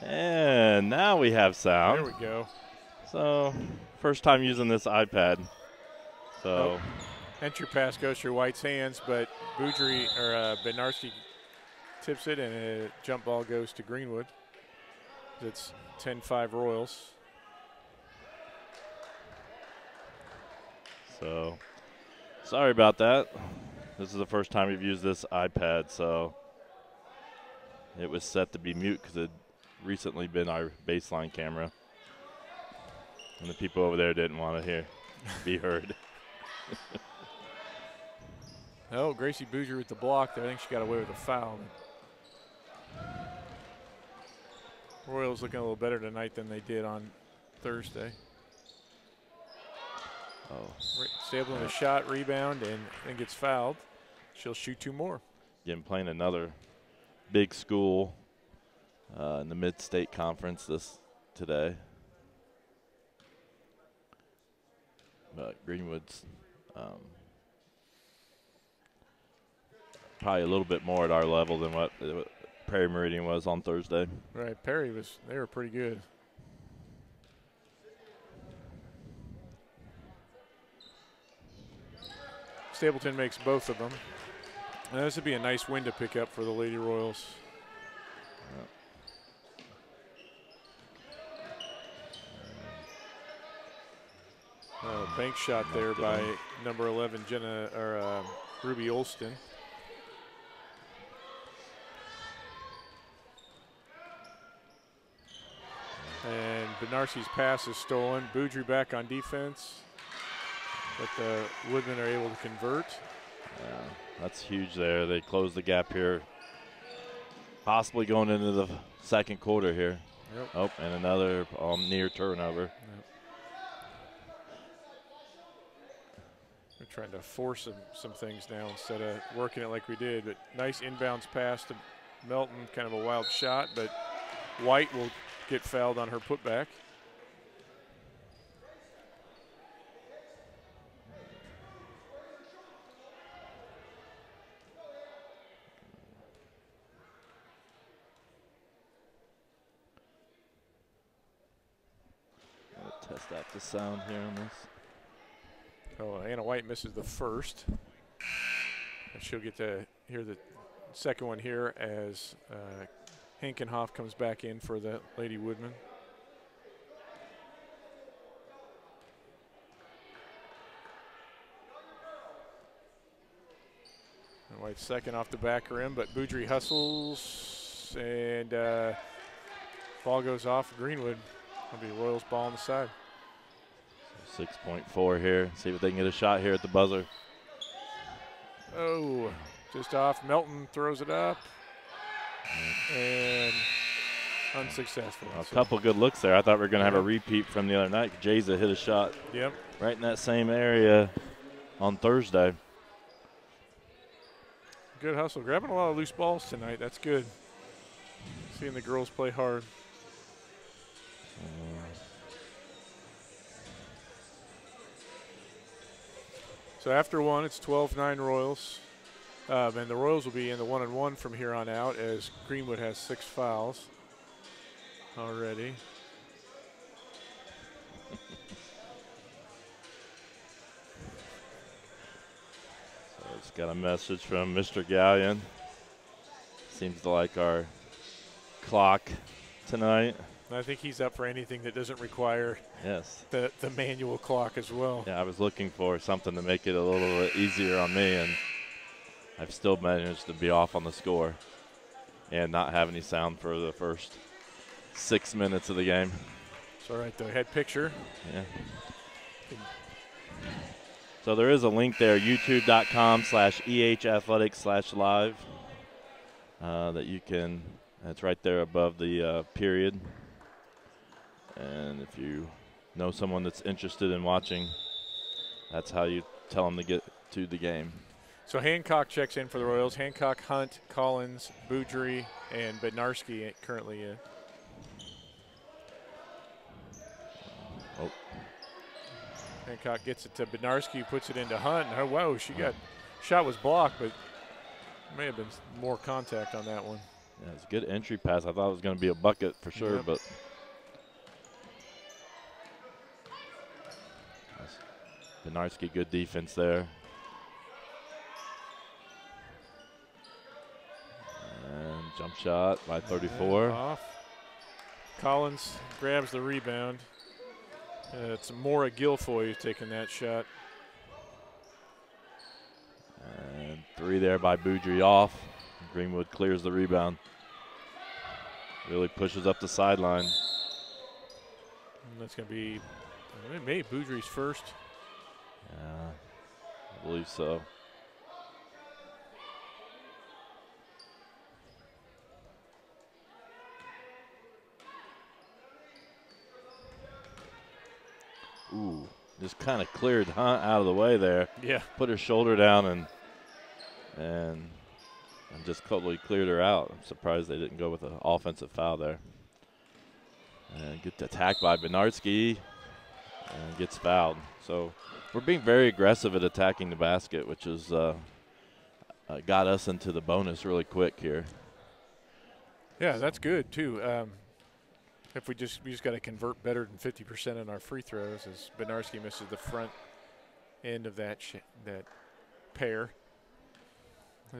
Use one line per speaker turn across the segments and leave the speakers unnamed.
And now we have sound.
There we go.
So, first time using this iPad. So,
entry pass goes through White's hands, but Bednarski tips it, and a jump ball goes to Greenwood. It's 10-5 Royals.
So, sorry about that. This is the first time we've used this iPad, so it was set to be mute because it had recently been our baseline camera. And the people over there didn't want to be heard.
Oh, Gracie Boudry with the block there. I think she got away with a foul. Royals looking a little better tonight than they did on Thursday. Stapleton a shot, rebound, and then gets fouled. She'll shoot 2 more.
Again, playing another big school in the Mid-State Conference today. But Greenwood's probably a little bit more at our level than what Prairie Meridian was on Thursday.
Right, they were pretty good. Stapleton makes both of them. And this would be a nice win to pick up for the Lady Royals. Bank shot there by number 11, Ruby Olston. And Bednarski's pass is stolen. Boudry back on defense. But the Woodmen are able to convert.
That's huge there. They close the gap here. Possibly going into the second quarter here.
Yep.
Oh, and another near turnover.
Yep. We're trying to force some things now instead of working it like we did. But nice inbounds pass to Melton. Kind of a wild shot, but White will get fouled on her putback.
Test out the sound here on this.
Oh, Anna White misses the first. And she'll get to hear the second one here as Hancock comes back in for the Lady Woodmen. And White's second off the back rim, but Boudry hustles, and ball goes off Greenwood. It'll be Royals ball on the side.
6.4 here. See if they can get a shot here at the buzzer.
Oh, just off. Melton throws it up. And unsuccessful.
A couple good looks there. I thought we were going to have a repeat from the other night. Jayza hit a shot right in that same area on Thursday.
Good hustle. Grabbing a lot of loose balls tonight. That's good. Seeing the girls play hard. So after one, it's 12-9 Royals. And the Royals will be in the 1-1 from here on out as Greenwood has 6 fouls already.
So it's got a message from Mr. Gallion. Seems to like our clock tonight.
I think he's up for anything that doesn't require the manual clock as well.
Yeah, I was looking for something to make it a little bit easier on me, and I've still managed to be off on the score and not have any sound for the first 6 minutes of the game.
It's all right, though. Head picture.
Yeah. So there is a link there, youtube.com/EHathletics/live that you can, it's right there above the period. And if you know someone that's interested in watching, that's how you tell them to get to the game.
So Hancock checks in for the Royals. Hancock, Hunt, Collins, Boudry, and Bednarski currently in.
Oh.
Hancock gets it to Bednarski, puts it into Hunt. And, oh, whoa, shot was blocked, but may have been more contact on that one.
Yeah, it's a good entry pass. I thought it was going to be a bucket for sure, but Benarski, good defense there. And jump shot by 34.
Off. Collins grabs the rebound. It's Maura Guilfoy who's taking that shot.
And 3 there by Boudry off. Greenwood clears the rebound. Really pushes up the sideline.
And that's going to be maybe Boudry's first.
Yeah, I believe so. Ooh, just kind of cleared Hunt out of the way there.
Yeah.
Put her shoulder down and just totally cleared her out. I'm surprised they didn't go with an offensive foul there. And gets attacked by Benarski and gets fouled. So we're being very aggressive at attacking the basket, which is got us into the bonus really quick here.
Yeah, that's good too. If we just got to convert better than 50% on our free throws, as Benarski misses the front end of that pair.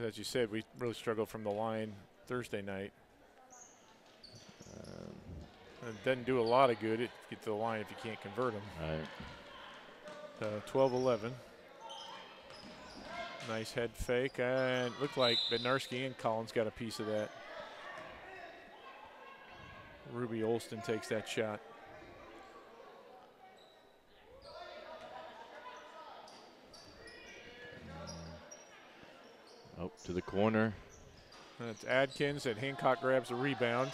As you said, we really struggled from the line Thursday night. It doesn't do a lot of good to get to the line if you can't convert them.
Right.
12-11. Nice head fake. And it looked like Bednarski and Collins got a piece of that. Ruby Olston takes that shot.
Oh, to the corner.
And it's Adkins, and Hancock grabs the rebound.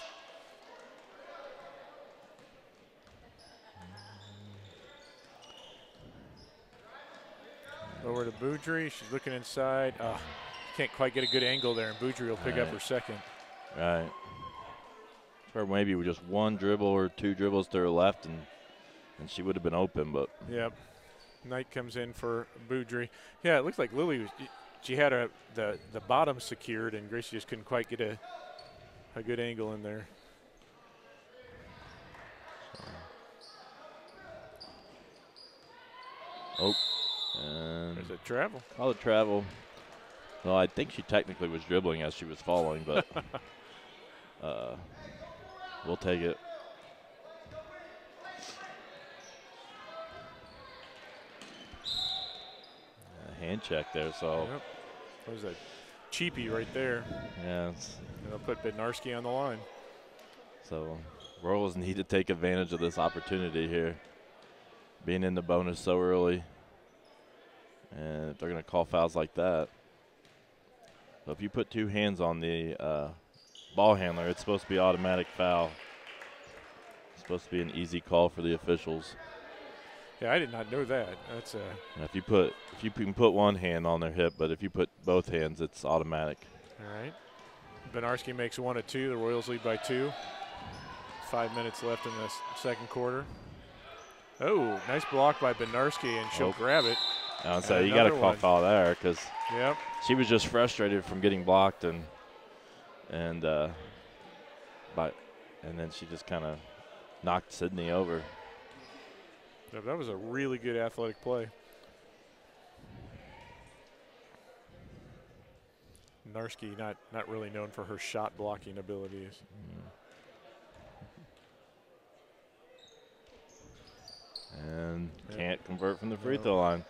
Over to Boudry. She's looking inside. Can't quite get a good angle there, and Boudry will pick up her second.
Right. Or maybe with just one dribble or 2 dribbles to her left, and she would have been open. But
yep. Knight comes in for Boudry. Yeah, it looks like Lily she had the bottom secured, and Gracie just couldn't quite get a good angle in there.
Oh, and
there's a travel.
Call it travel. Well, I think she technically was dribbling as she was falling, but we'll take it. Hand check there, so.
Yep. That was a cheapie right there.
Yeah.
They'll put Bednarski on the line.
So Royals need to take advantage of this opportunity here, being in the bonus so early. And if they're going to call fouls like that. So if you put 2 hands on the ball handler, it's supposed to be automatic foul. It's supposed to be an easy call for the officials.
Yeah, I did not know that. That's
if you can put 1 hand on their hip, but if you put both hands, it's automatic.
All right. Benarski makes 1 of 2. The Royals lead by 2. 5 minutes left in the second quarter. Oh, nice block by Benarski, and she'll grab it.
I would say you got to call foul there because she was just frustrated from getting blocked and then she just kind of knocked Sydney over.
That was a really good athletic play. Benarski not really known for her shot blocking abilities.
And can't convert from the free throw line.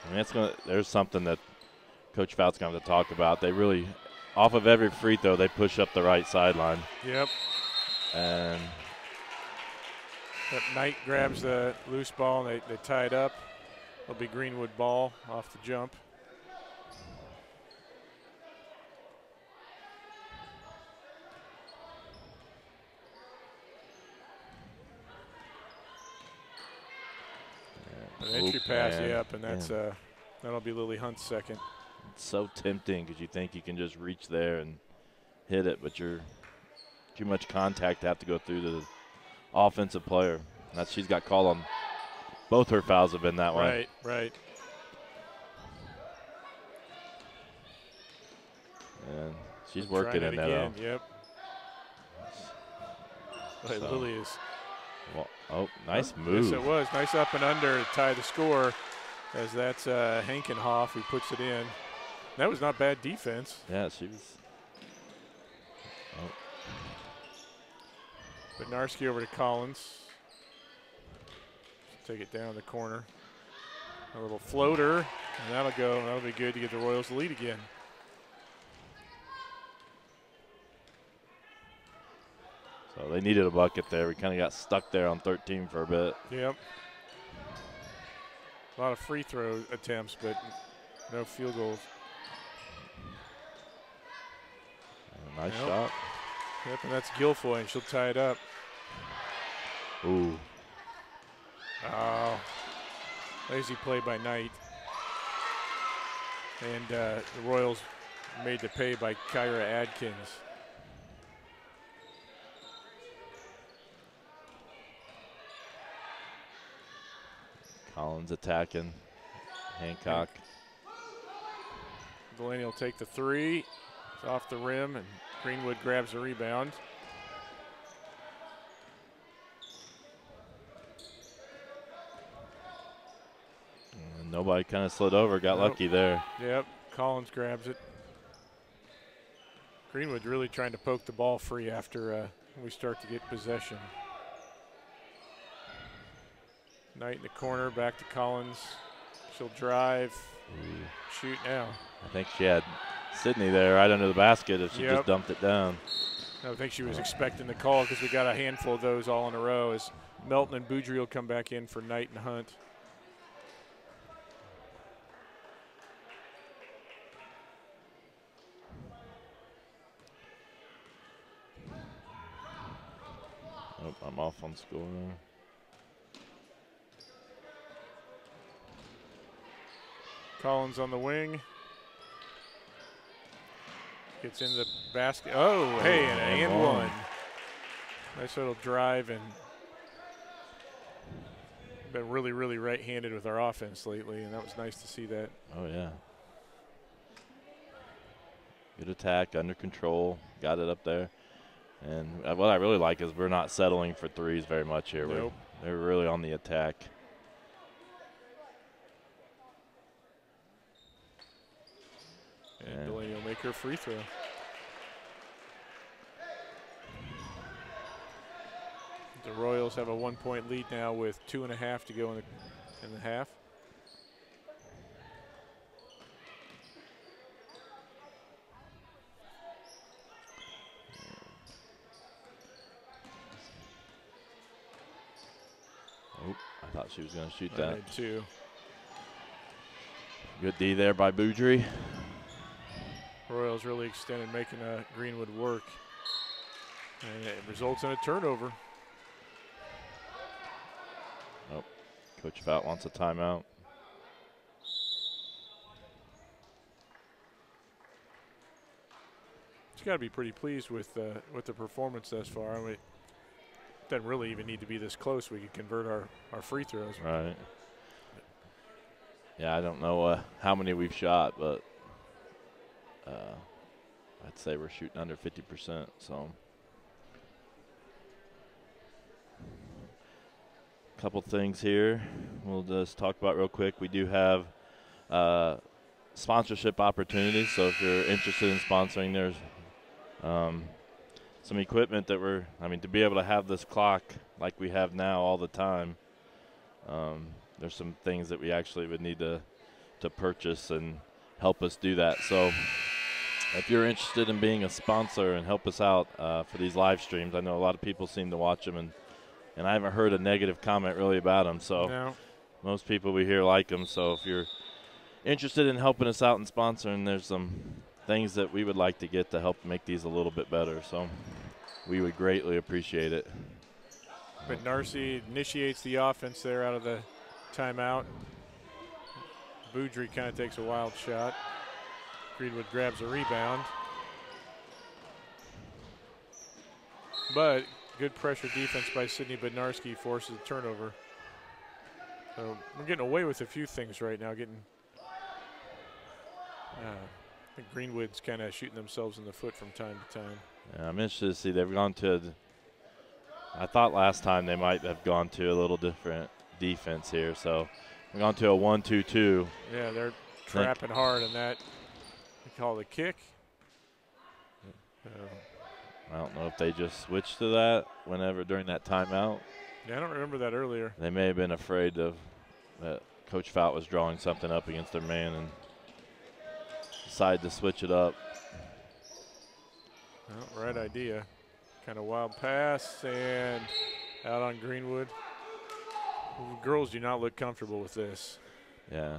I mean, there's something that Coach Fout's going to have to talk about. They really, off of every free throw, they push up the right sideline.
Yep.
And
Knight grabs the loose ball, and they tie it up. It'll be Greenwood ball off the jump. An entry pass, and that's that'll be Lily Hunt's second.
It's so tempting because you think you can just reach there and hit it, but you're too much contact to have to go through the offensive player. She's got called on. Both her fouls have been that way.
Right.
She's working in there, though.
Yep. So. Lily is.
Well, oh, nice move.
Yes, it was. Nice up and under to tie the score, as that's Hankenhoff who puts it in. That was not bad defense.
Yeah, she was. Oh.
Bednarski over to Collins. Take it down the corner. A little floater, and that'll go. That'll be good to get the Royals the lead again.
So they needed a bucket there. We kind of got stuck there on 13 for a bit.
Yep. A lot of free throw attempts, but no field goals.
Nice shot.
Yep, and that's Guilfoyle, and she'll tie it up.
Ooh.
Oh, lazy play by Knight. And the Royals made to pay by Kyra Adkins.
Collins attacking. Hancock.
Delaney will take the three. It's off the rim, and Greenwood grabs the rebound.
And nobody kind of slid over, got lucky there.
Yep, Collins grabs it. Greenwood really trying to poke the ball free after we start to get possession. Knight in the corner, back to Collins. She'll drive, shoot now.
I think she had Sydney there right under the basket if she just dumped it down.
I think she was expecting the call because we got a handful of those all in a row as Melton and Boudry will come back in for Knight and Hunt.
Oh, I'm off on score there.
Collins on the wing. Gets in the basket. Oh, hey, and one. Nice little drive, and been really, really right-handed with our offense lately, and that was nice to see that.
Oh, yeah. Good attack, under control, got it up there. And what I really like is we're not settling for threes very much here.
Nope.
They're really on the attack.
And Delaney will make her free throw. The Royals have a 1-point lead now with 2.5 to go in the half.
Oh, I thought she was going to shoot
I
that.
did too.
Good D there by Boudry.
Royals really extended, making Greenwood work. And it results in a turnover.
Oh, Coach Fout wants a timeout.
He's got to be pretty pleased with the performance thus far. I mean, it doesn't really even need to be this close. We could convert our free throws.
Right. Yeah, I don't know how many we've shot, but I'd say we're shooting under 50%. So, a couple things here we'll just talk about real quick. We do have sponsorship opportunities. So if you're interested in sponsoring, there's some equipment that to be able to have this clock like we have now all the time. There's some things that we actually would need to purchase and help us do that. So if you're interested in being a sponsor and help us out for these live streams, I know a lot of people seem to watch them, and I haven't heard a negative comment really about them. So
No.
Most people we hear like them. So if you're interested in helping us out and sponsoring, there's some things that we would like to get to help make these a little bit better. So we would greatly appreciate it.
But Narcy initiates the offense there out of the timeout. Boudry kind of takes a wild shot. Greenwood grabs a rebound. But good pressure defense by Sydney Bednarski forces a turnover. So we're getting away with a few things right now, getting think Greenwood's kind of shooting themselves in the foot from time to time.
Yeah, I'm interested to see. They've gone to I thought last time they might have gone to a little different defense here. So they've gone to a 1-2-2.
Yeah, they're trapping hard on that. They call it a kick.
I don't know if they just switched to that whenever during that timeout.
Yeah, I don't remember that earlier.
They may have been afraid of that Coach Fout was drawing something up against their man and decided to switch it up.
Well, right idea. Kind of wild pass and out on Greenwood. The girls do not look comfortable with this.
Yeah.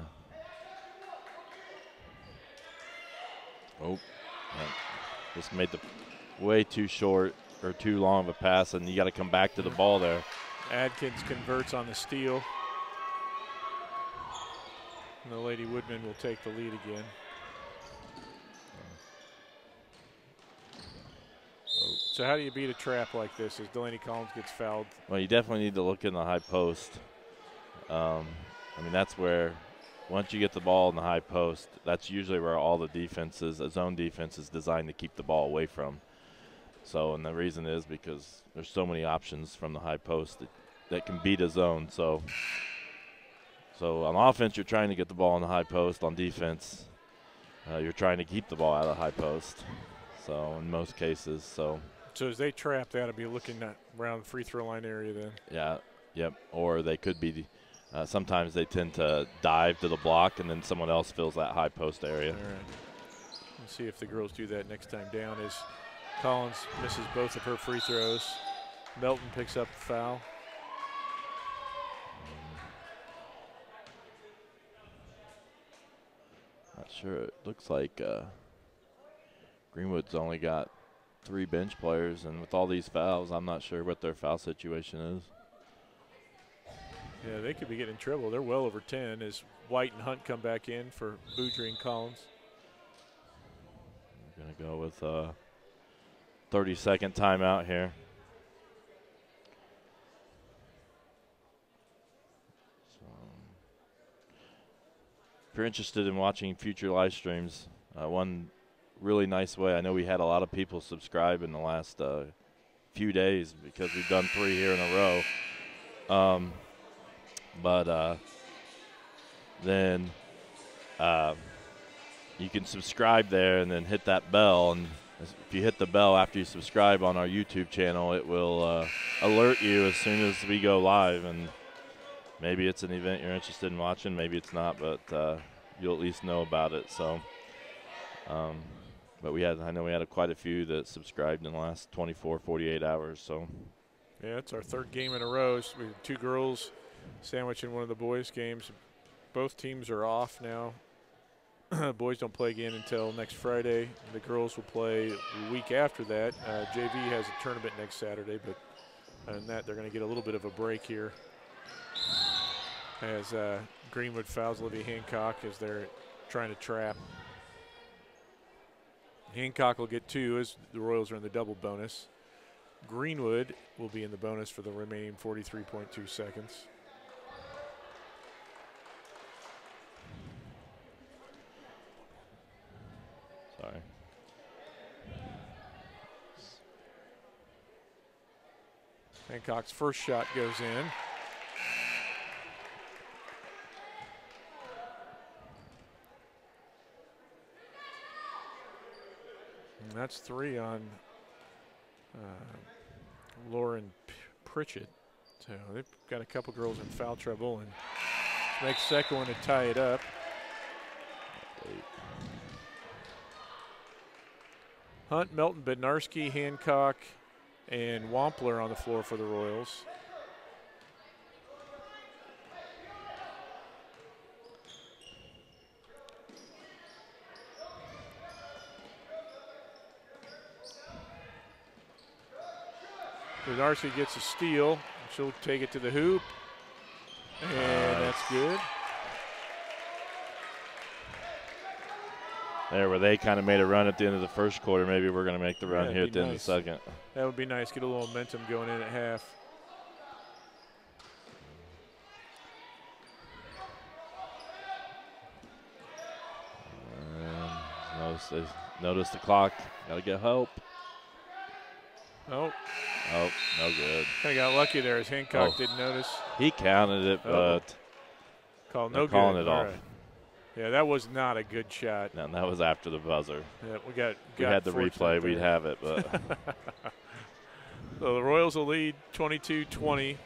Oh, just made the way too short or too long of a pass, and you got to come back to the ball there.
Adkins converts on the steal. And the Lady Woodmen will take the lead again. So how do you beat a trap like this as Delaney Collins gets fouled?
Well, you definitely need to look in the high post. I mean, that's where once you get the ball in the high post, that's usually where all the defenses, a zone defense is designed to keep the ball away from. So, and the reason is because there's so many options from the high post that can beat a zone. So on offense, you're trying to get the ball in the high post. On defense, you're trying to keep the ball out of the high post. So in most cases, so
as they trap, they ought to be looking at around the free throw line area then.
Yeah, yep. Or they could be. Sometimes they tend to dive to the block, and then someone else fills that high post area.
All right. Let's see if the girls do that next time down. As Collins misses both of her free throws, Melton picks up the foul.
Not sure. It looks like Greenwood's only got 3 bench players, and with all these fouls, I'm not sure what their foul situation is.
Yeah, they could be getting in trouble. They're well over 10 as White and Hunt come back in for Boudry and Collins.
We're going to go with a 30-second timeout here. So, if you're interested in watching future live streams, one really nice way, I know we had a lot of people subscribe in the last few days because we've done 3 here in a row. But then you can subscribe there and then hit that bell. And if you hit the bell after you subscribe on our YouTube channel, it will alert you as soon as we go live. And maybe it's an event you're interested in watching, maybe it's not, but you'll at least know about it. So, but I know we had quite a few that subscribed in the last 24, 48 hours. So,
yeah, it's our 3rd game in a row. So we have 2 girls sandwich in one of the boys' games. Both teams are off now. Boys don't play again until next Friday. The girls will play the week after that. JV has a tournament next Saturday, but other than that, they're going to get a little bit of a break here as Greenwood fouls Olivia Hancock as they're trying to trap. Hancock will get 2 as the Royals are in the double bonus. Greenwood will be in the bonus for the remaining 43.2 seconds.
sorry.
Hancock's first shot goes in. And that's 3 on Lauren Pritchett. So they've got a couple girls in foul trouble and makes second one to tie it up. Hunt, Melton, Bednarski, Hancock, and Wampler on the floor for the Royals. Bednarski gets a steal. She'll take it to the hoop, and that's good.
There, where they kind of made a run at the end of the first quarter. Maybe we're going to make the run here at the end of the second.
That would be nice. Get a little momentum going in at half.
Notice the clock. Got to get help.
Oh,
No good.
kind of got lucky there as Hancock didn't notice.
He counted it, but
no
they're
good.
calling it
All
off.
right. Yeah, that was not a good shot.
No, that was after the buzzer.
Yeah,
we had the replay, we'd have it, but.
So the Royals will lead 22-20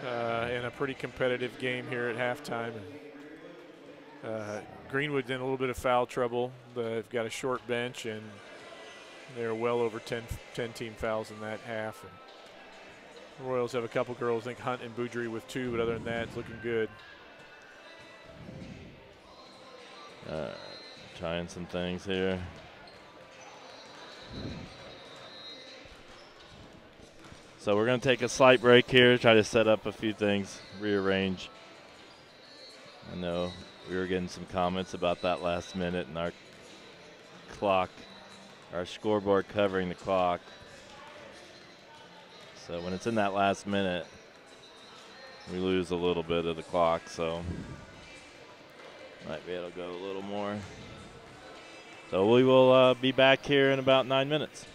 in a pretty competitive game here at halftime. Greenwood's in a little bit of foul trouble. They've got a short bench, and they're well over 10 team fouls in that half. And the Royals have a couple girls, I think Hunt and Boudry with 2, but other than that, it's looking good.
Trying some things here. So we're going to take a slight break here, try to set up a few things, rearrange. I know we were getting some comments about that last minute and our clock, our scoreboard covering the clock. So when it's in that last minute, we lose a little bit of the clock, so might be able to go a little more. So we will be back here in about 9 minutes.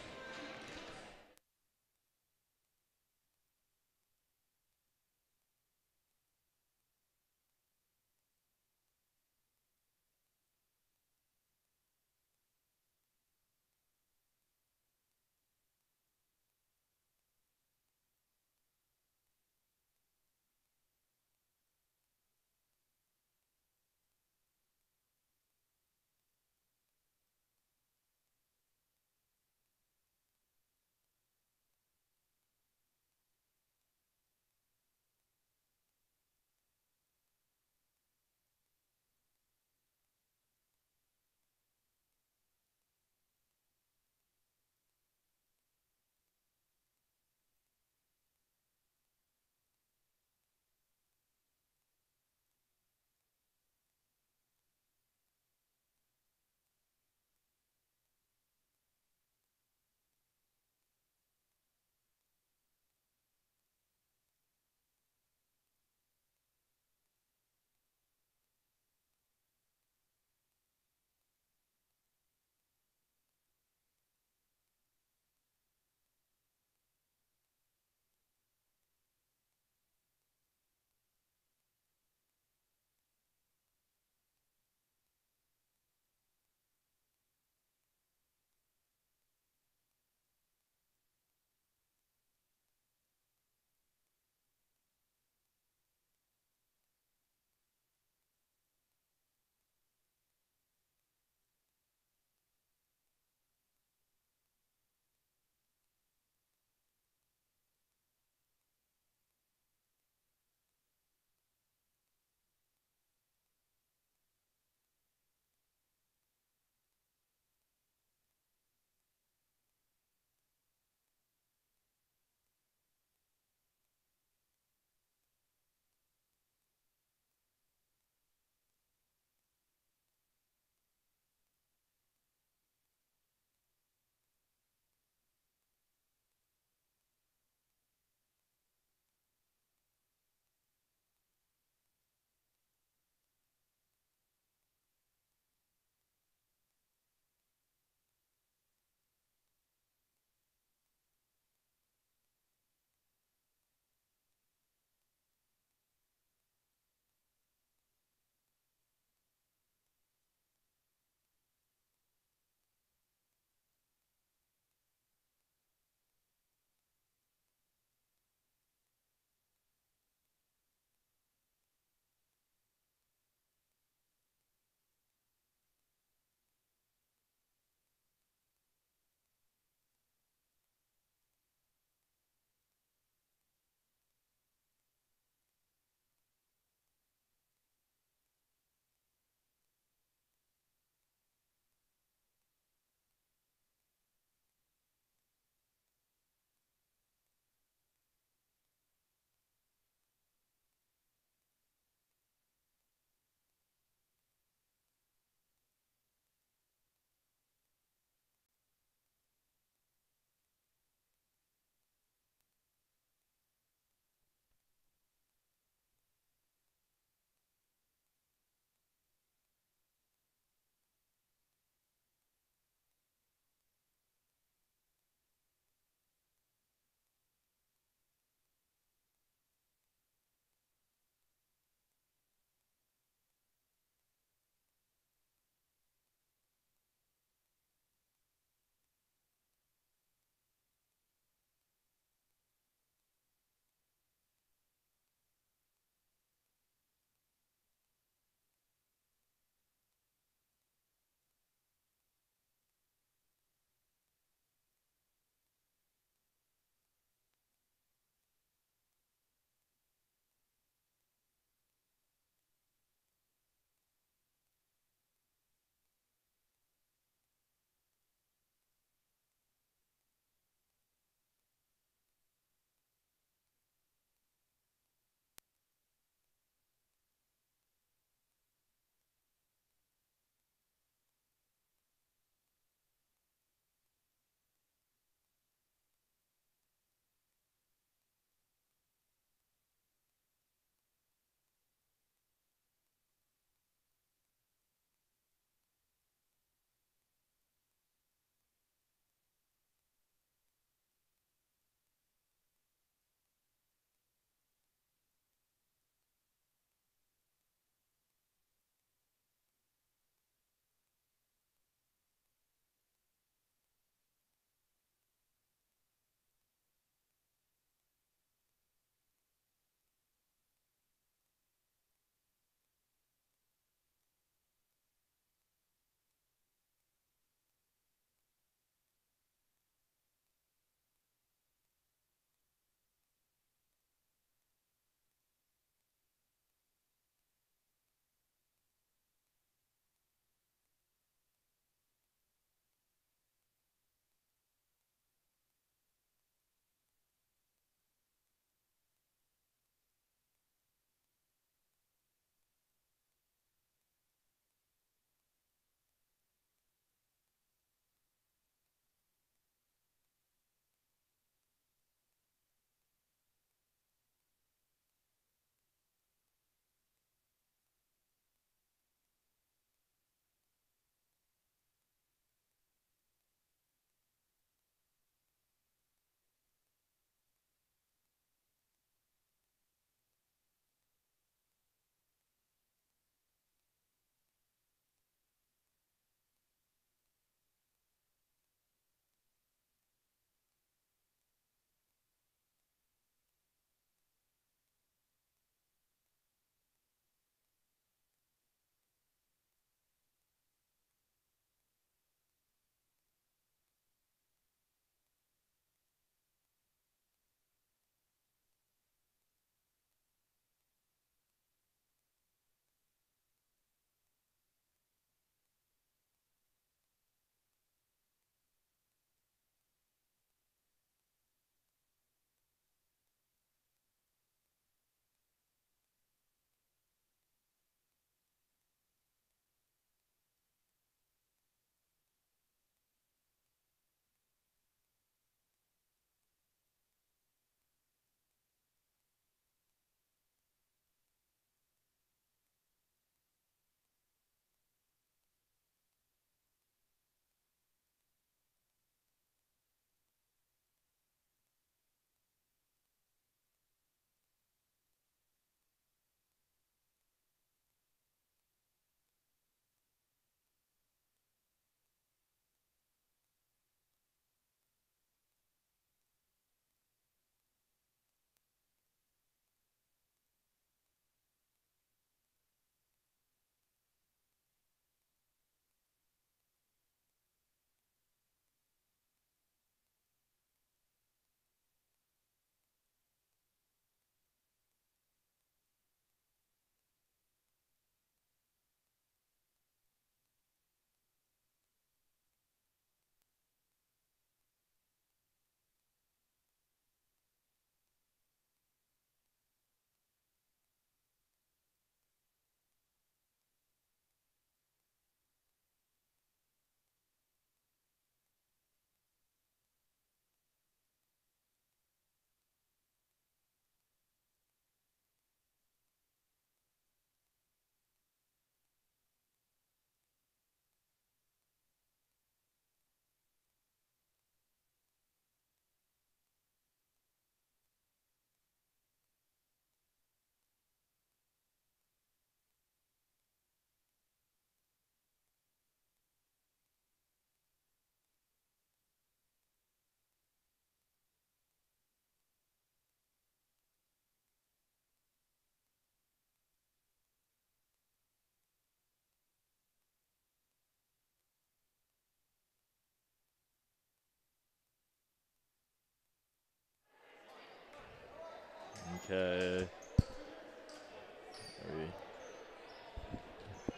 Okay.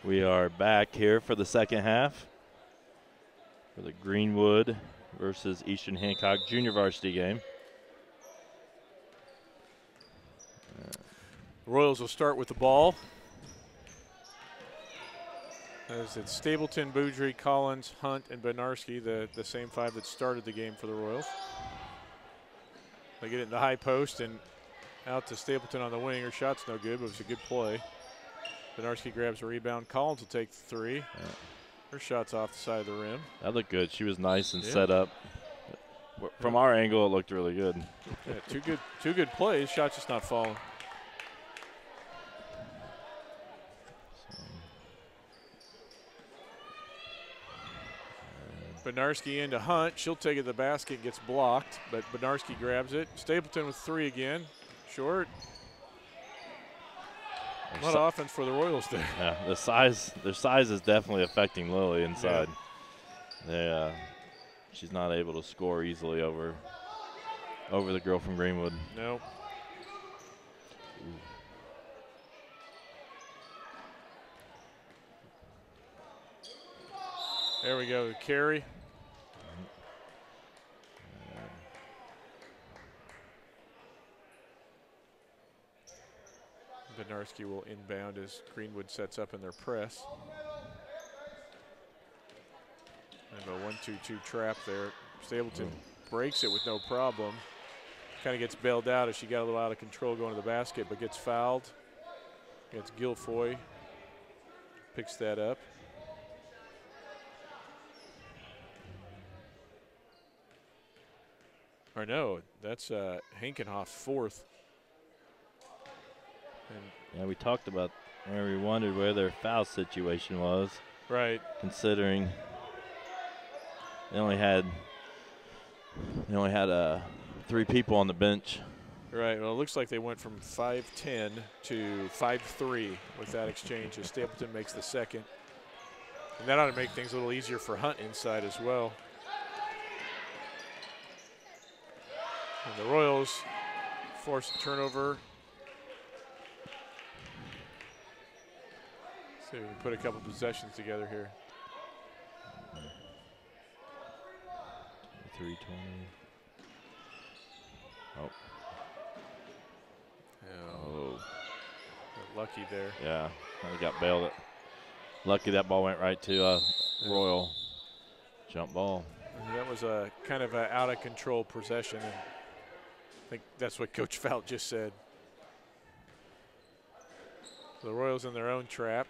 We are back here for the second half for the Greenwood versus Eastern Hancock junior varsity game.
Royals will start with the ball. As it's Stapleton, Boudry, Collins, Hunt, and Bednarski, the same five that started the game for the Royals. They get it in the high post and out to Stapleton on the wing. Her shot's no good, but it was a good play. Bednarski grabs a rebound. Collins will take the three.
Yeah.
Her shot's off the side of the rim.
That looked good. She was nice and set up. From our angle, it looked really good.
Yeah, two good plays. Shot's just not falling. Bednarski into Hunt. She'll take it to the basket, gets blocked, but Bednarski grabs it. Stapleton with three again. Short. A lot of offense for the Royals there.
Yeah, their size is definitely affecting Lily inside. Yeah. She's not able to score easily over the girl from Greenwood.
No. There we go, carry. Bednarski will inbound as Greenwood sets up in their press. And a 1-2-2 trap there. Stapleton breaks it with no problem. Kind of gets bailed out as she got a little out of control going to the basket, but gets fouled. Gets Guilfoy. Picks that up. Or no, that's Hankenhoff's fourth. And
yeah, we talked about where we wondered where their foul situation was.
Right.
Considering they only had three people on the bench.
Right. Well, it looks like they went from 5-10 to 5-3 with that exchange as Stapleton makes the second. And that ought to make things a little easier for Hunt inside as well. And the Royals force a turnover. See if we can put a couple possessions together here.
3:20. Oh.
Oh. Lucky there.
Yeah, they got bailed. Lucky that ball went right to Royal. Jump ball.
And that was a kind of an out of control possession. And I think that's what Coach Fout just said. The Royals in their own trap.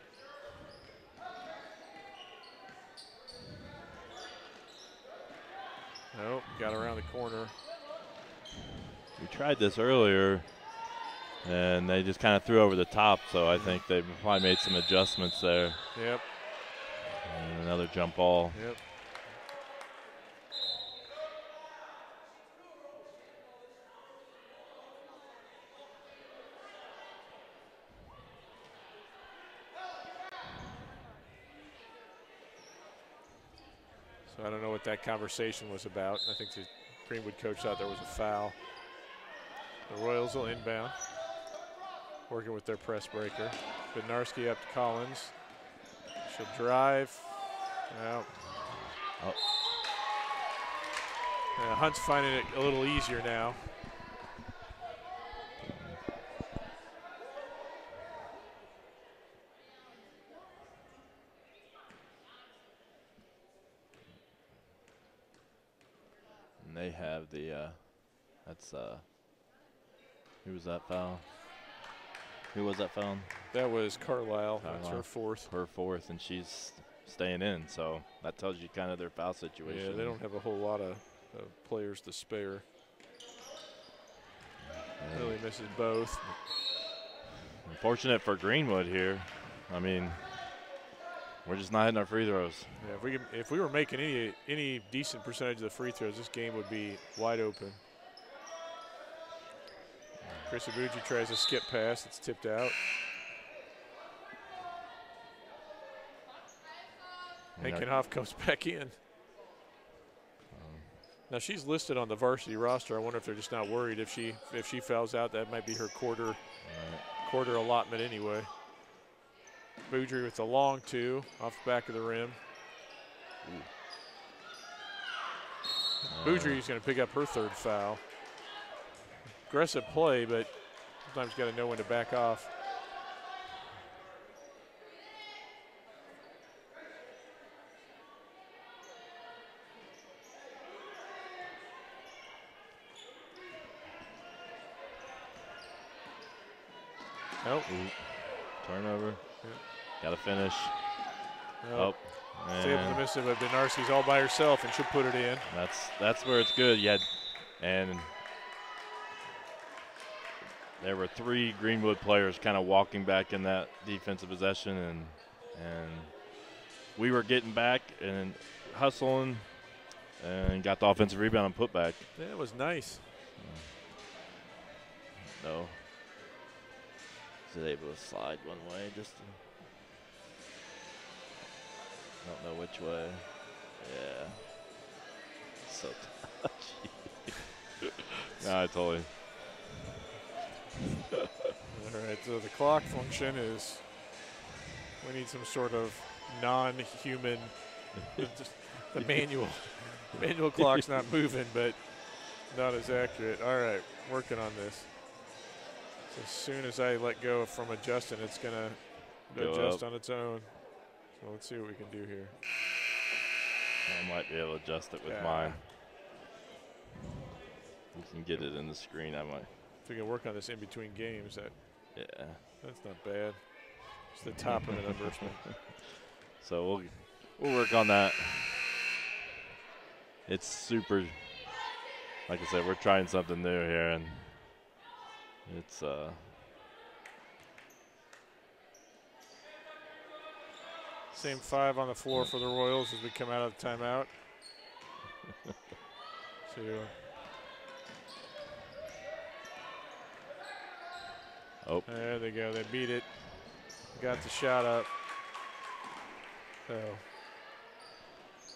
Nope, got around the corner.
We tried this earlier, and they just kind of threw over the top, so I think they probably made some adjustments there.
Yep.
And another jump ball.
Yep. So I don't know what that conversation was about. I think the Greenwood coach thought there was a foul. The Royals will inbound, working with their press breaker. Bednarski up to Collins. She'll drive. Out.
Oh.
Hunt's finding it a little easier now.
And they have the, that's, who was that foul? Who was that foul?
That was Carlisle. That's her fourth.
Her fourth, and she's staying in, so that tells you kind of their foul situation.
Yeah, they don't have a whole lot of players to spare.
Yeah.
Really misses both.
Unfortunate for Greenwood here. I mean, we're just not hitting our free throws.
Yeah, if we were making any decent percentage of the free throws, this game would be wide open. Chris Abuji tries a skip pass. It's tipped out. Hankenhoff comes back in. Now she's listed on the varsity roster. I wonder if they're just not worried if she fouls out. That might be her quarter allotment anyway. Boudry with the long two off the back of the rim. Boudry's going to pick up her third foul. Aggressive play, but sometimes you got to know when to back off. Nope.
Turnover.
Yeah.
Got to finish.
Nope.
Oh,
Able to miss it, but Benarski's all by herself, and she'll put it in.
That's where it's good. Yeah, and there were 3 Greenwood players kind of walking back in that defensive possession, and we were getting back and hustling, and got the offensive rebound and put back.
Yeah, it was nice.
No. Is it able to slide one way? Just don't know which way. Yeah. So touchy. No, I totally.
All right, so the clock function is we need some sort of non-human, the manual clock's not moving, but not as accurate. All right, working on this. So as soon as I let go from adjusting, it's going to adjust on its own. So let's see what we can do here.
I might be able to adjust it with mine. We can get it in the screen. I might.
If we can work on this in between games,
yeah,
that's not bad. It's the top of the reimbursement.
So we'll work on that. It's super. Like I said, we're trying something new here, and it's
same 5 on the floor for the Royals as we come out of the timeout. There they go. They beat it. Got the shot up. So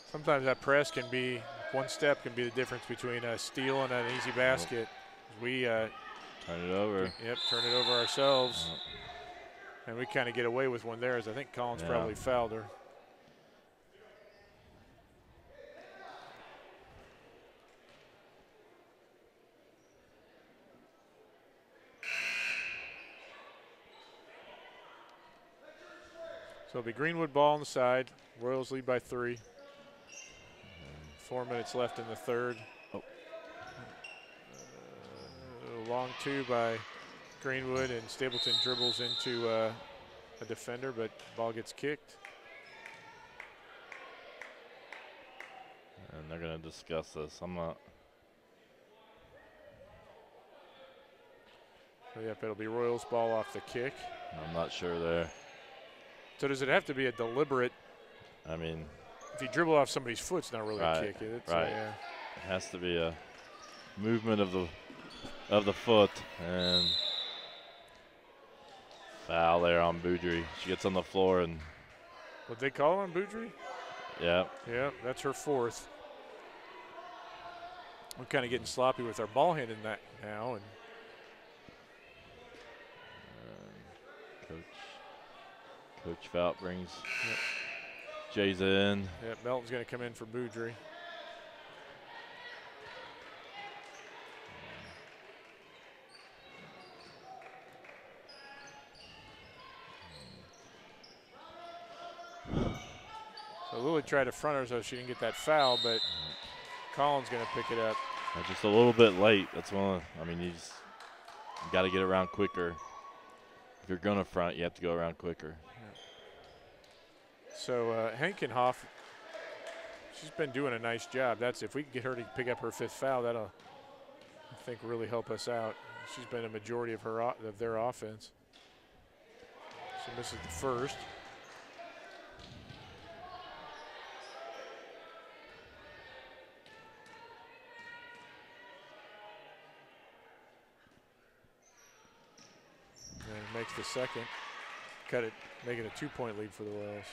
sometimes that press can be, one step can be the difference between a steal and an easy basket. We
turn it over.
Yep, turn it over ourselves. And we kind of get away with one there, as I think Collins probably fouled her. So it'll be Greenwood ball on the side. Royals lead by 3. 4 minutes left in the third. Long 2 by Greenwood, and Stapleton dribbles into a defender, but ball gets kicked.
And they're going to discuss this. I'm not.
Yep, it'll be Royals ball off the kick.
I'm not sure there.
So does it have to be a deliberate?
I mean,
if you dribble off somebody's foot, it's not really a kick. It's
right. It has to be a movement of the foot, and foul there on Boudry. She gets on the floor, and
what they call on Boudry?
Yeah.
Yeah, that's her 4th. We're kind of getting sloppy with our ball handling that now, and
Coach Fout brings Jay's in.
Yeah, Melton's going to come in for Boudry. So Lily tried to front her so she didn't get that foul, but Collins going to pick it up.
Just a little bit late. That's one. I mean, you got to get around quicker. If you're going to front, you have to go around quicker.
So Hancock, she's been doing a nice job. That's if we can get her to pick up her 5th foul, that'll, I think, really help us out. She's been a majority of their offense. So this is the first. And makes the second. Cut it, make it a 2-point lead for the Royals.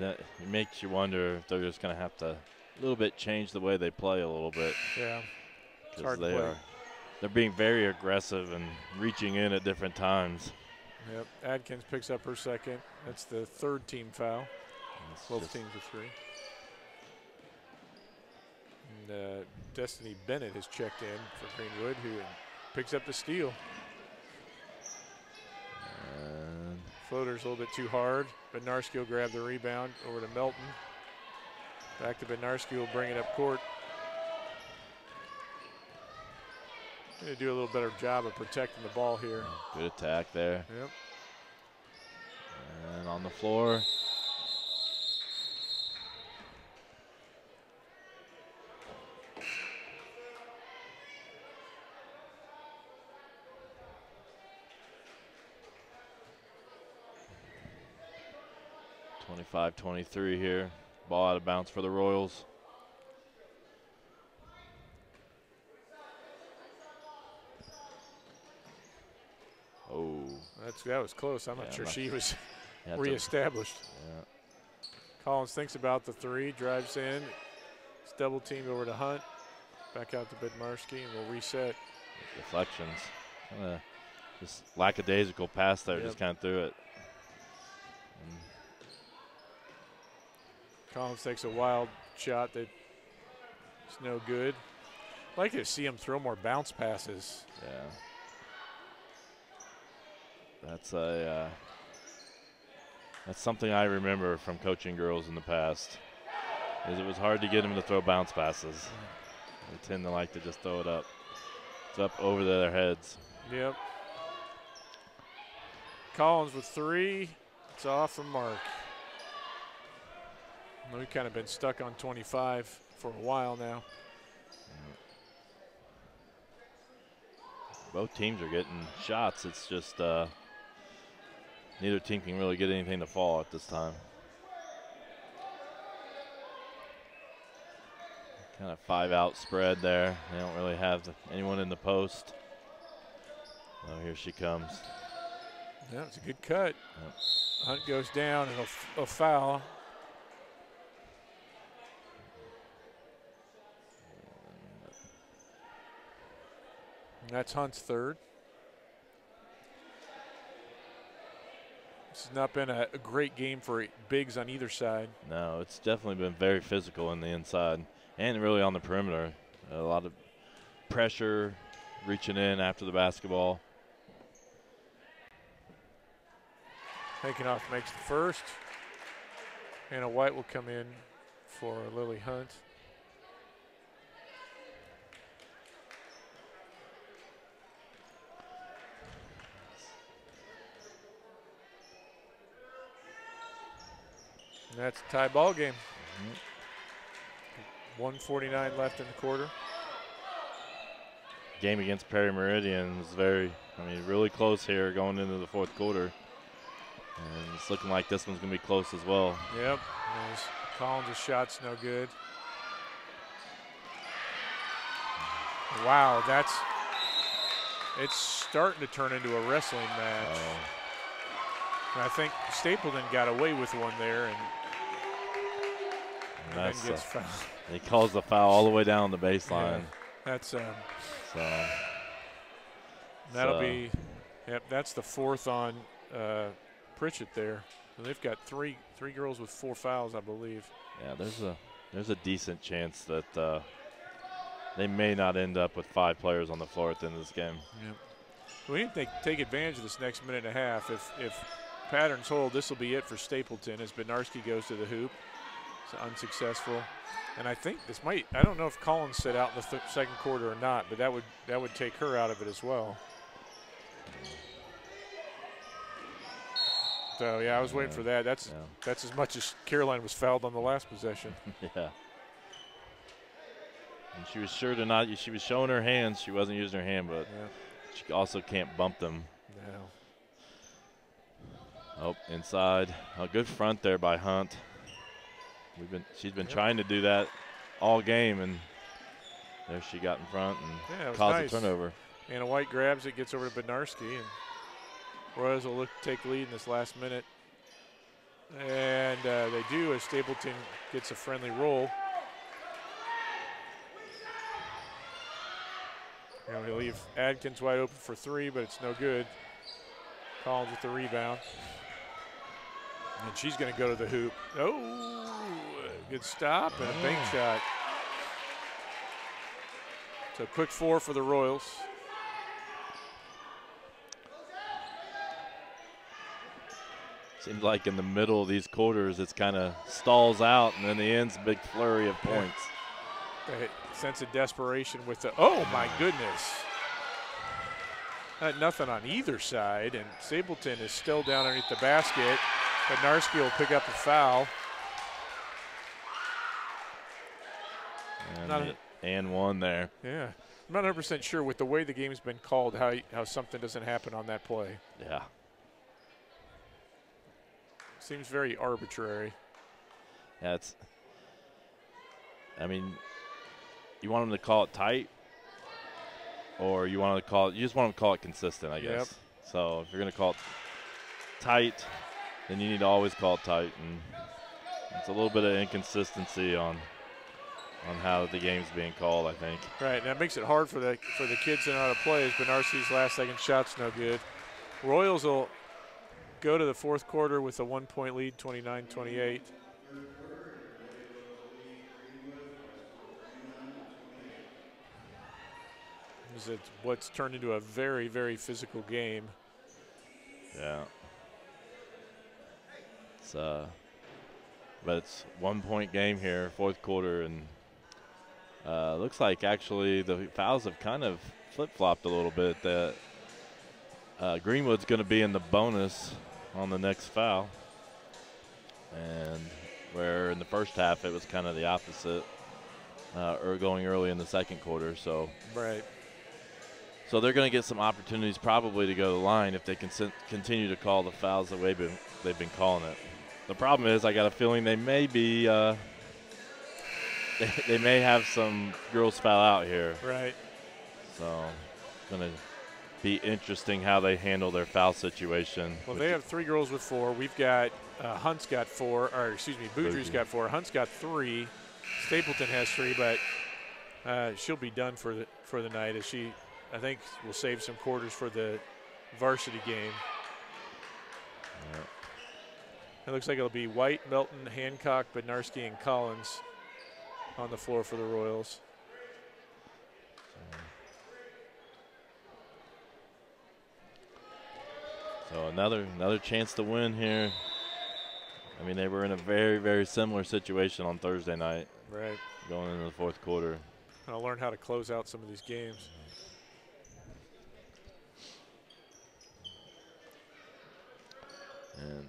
And it makes you wonder if they're just going to have to a little bit change the way they play a little bit.
Yeah, it's hard
Because
to play.
they're being very aggressive and reaching in at different times.
Yep, Adkins picks up her second. That's the third team foul. Both teams with 3. And Destiny Bennett has checked in for Greenwood, who picks up the steal.
And
Floater's a little bit too hard. Bednarski will grab the rebound over to Melton. Back to Bednarski, will bring it up court. Going to do a little better job of protecting the ball here.
Good attack there.
Yep.
And on the floor. (25-23) here. Ball out of bounds for the Royals. Oh.
That was close. I'm not sure she was reestablished.
Yeah.
Collins thinks about the 3, drives in. It's double teamed over to Hunt. Back out to Bednarski, and we'll reset.
Deflections. Just lackadaisical pass there, just kind of threw it.
Collins takes a wild shot that's no good. I'd like to see him throw more bounce passes.
Yeah. That's something I remember from coaching girls in the past. Is it was hard to get them to throw bounce passes. They tend to like to just throw it up. It's up over their heads.
Yep. Collins with 3. It's off the mark. We've kind of been stuck on 25 for a while now.
Both teams are getting shots. It's just neither team can really get anything to fall at this time. Kind of 5-out spread there. They don't really have anyone in the post. Oh, here she comes.
Yeah, it's a good cut.
Yep.
Hunt goes down and a foul. And that's Hunt's 3rd. This has not been a great game for bigs on either side.
No, it's definitely been very physical in the inside and really on the perimeter. A lot of pressure, reaching in after the basketball.
Hancock makes the first. Anna White will come in for Lily Hunt. And that's a tie ball game. 1:49 left in the quarter.
Game against Perry Meridian was really close here going into the 4th quarter. And it's looking like this one's going to be close as well.
Yep. Collins' shot's no good. Wow, it's starting to turn into a wrestling match. And I think Stapleton got away with one there and then gets fouled.
He calls the foul all the way down the baseline.
Yeah, that'll be, that's the 4th on Pritchett there. So they've got three girls with 4 fouls, I believe.
Yeah, there's a decent chance that they may not end up with 5 players on the floor at the end of this game.
Yep. We need to take advantage of this next minute and a half. If patterns hold, this will be it for Stapleton as Bednarski goes to the hoop. It's unsuccessful. And I think this might, I don't know if Collins set out in the 2nd quarter or not, but that would take her out of it as well. So, yeah, I was waiting for that. That's as much as Caroline was fouled on the last possession.
Yeah. And she was sure to not, she was showing her hands. She wasn't using her hand, but she also can't bump them.
No.
Oh, inside. A good front there by Hunt. She's been trying to do that all game, and there she got in front and caused a turnover.
Anna White grabs it, gets over to Bednarski, and Royals will look to take lead in this last minute. And they do as Stapleton gets a friendly roll. And we leave Adkins wide open for 3, but it's no good. Collins with the rebound. And she's going to go to the hoop. Oh, good stop and a bank shot. So quick 4 for the Royals.
Seems like in the middle of these quarters, it's kind of stalls out, and then the end's a big flurry of points.
A sense of desperation with the, oh my goodness. Nothing on either side, and Stapleton is still down underneath the basket. Bednarski will pick up a foul.
And one there.
Yeah. I'm not 100% sure with the way the game's been called how something doesn't happen on that play.
Yeah.
Seems very arbitrary.
Yeah, I mean, you want them to call it tight, or you just want them to call it consistent, I guess.
Yep.
So if you're going to call it tight, then you need to always call it tight, and it's a little bit of inconsistency on how the game's being called, I think.
Right, and that makes it hard for the kids that know how to play. As Benarski's last-second shot's no good. Royals will go to the fourth quarter with a 1-point lead, 29-28. It's what's turned into a very, very physical game.
Yeah. But it's 1-point game here, fourth quarter, and looks like actually the fouls have kind of flip-flopped a little bit. That Greenwood's going to be in the bonus on the next foul, and where in the first half it was kind of the opposite, or going early in the second quarter. So
right.
So they're going to get some opportunities probably to go to the line if they can continue to call the fouls the way they've been calling it. The problem is I got a feeling they may be they may have some girls foul out here.
Right.
So it's going to be interesting how they handle their foul situation.
Well, they have 3 girls with 4. We've got Hunt's got 4, or excuse me, Boudry's got 4. Hunt's got 3. Stapleton has 3, but she'll be done for the night as she, I think, will save some quarters for the varsity game.
Yeah.
It looks like it'll be White, Melton, Hancock, Bednarski, and Collins on the floor for the Royals.
So another chance to win here. I mean, they were in a very, very similar situation on Thursday night.
Right.
Going into the fourth quarter.
I'll learn how to close out some of these games.
And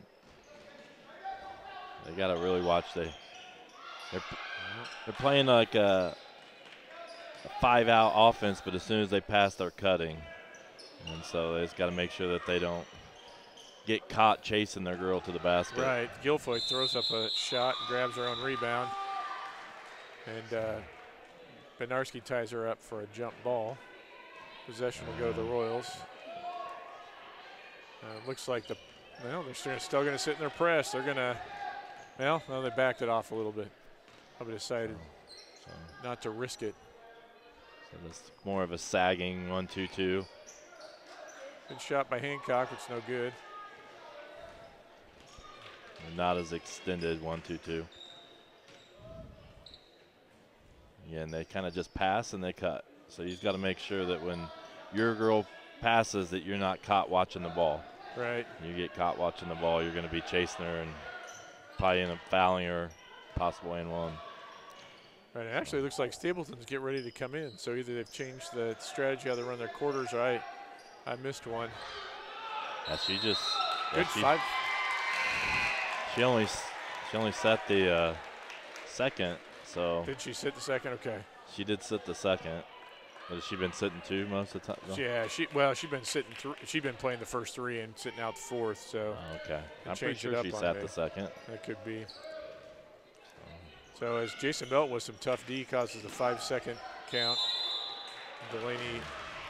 they got to really watch. They're playing like a 5-out offense, but as soon as they pass, they're cutting. And so they just got to make sure that they don't get caught chasing their girl to the basket.
Right. Guilfoyle throws up a shot and grabs her own rebound. And Bednarski ties her up for a jump ball. Possession will go to the Royals. Looks like they're still going to sit in their press. They're going to, no, they backed it off a little bit. Probably decided not to risk it.
So this is more of a sagging 1-2-2.
Good shot by Hancock, it's no good.
And not as extended 1-2-2. Again, they kind of just pass and they cut. So you've got to make sure that when your girl passes that you're not caught watching the ball.
Right.
You get caught watching the ball, you're going to be chasing her and probably end up fouling her, possible and one.
Right, it actually looks like Stapleton's getting ready to come in. So either they've changed the strategy how they run their quarters, or I missed one.
Yeah, she just
good five.
She only set the second. So
did she sit the second? Okay.
She did sit the second. But has she been sitting 2 most of the time? No?
Yeah, she's been sitting. She's been playing the first 3 and sitting out the fourth. So
okay, I'm pretty sure she sat the second.
That could be. So as Jason Belt with some tough D causes a 5-second count. Delaney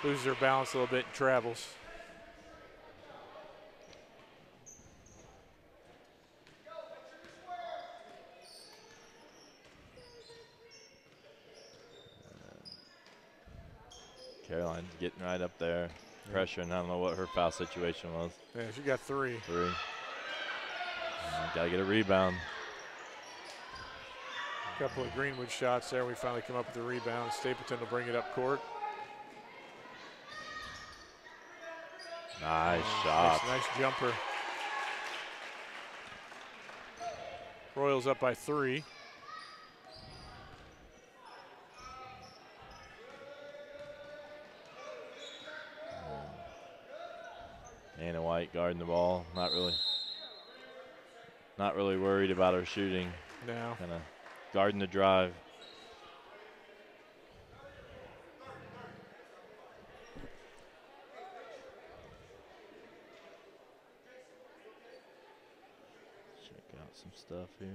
loses her balance a little bit and travels.
Caroline's getting right up there, pressuring. I don't know what her foul situation was.
Yeah, she got 3.
Got to get a rebound.
A couple of Greenwood shots there. We finally come up with the rebound. Stapleton will bring it up court.
Nice shot.
Nice jumper. Royals up by 3.
Anna White guarding the ball. Not really worried about her shooting.
No.
Kind of guarding the drive. Check out some stuff here.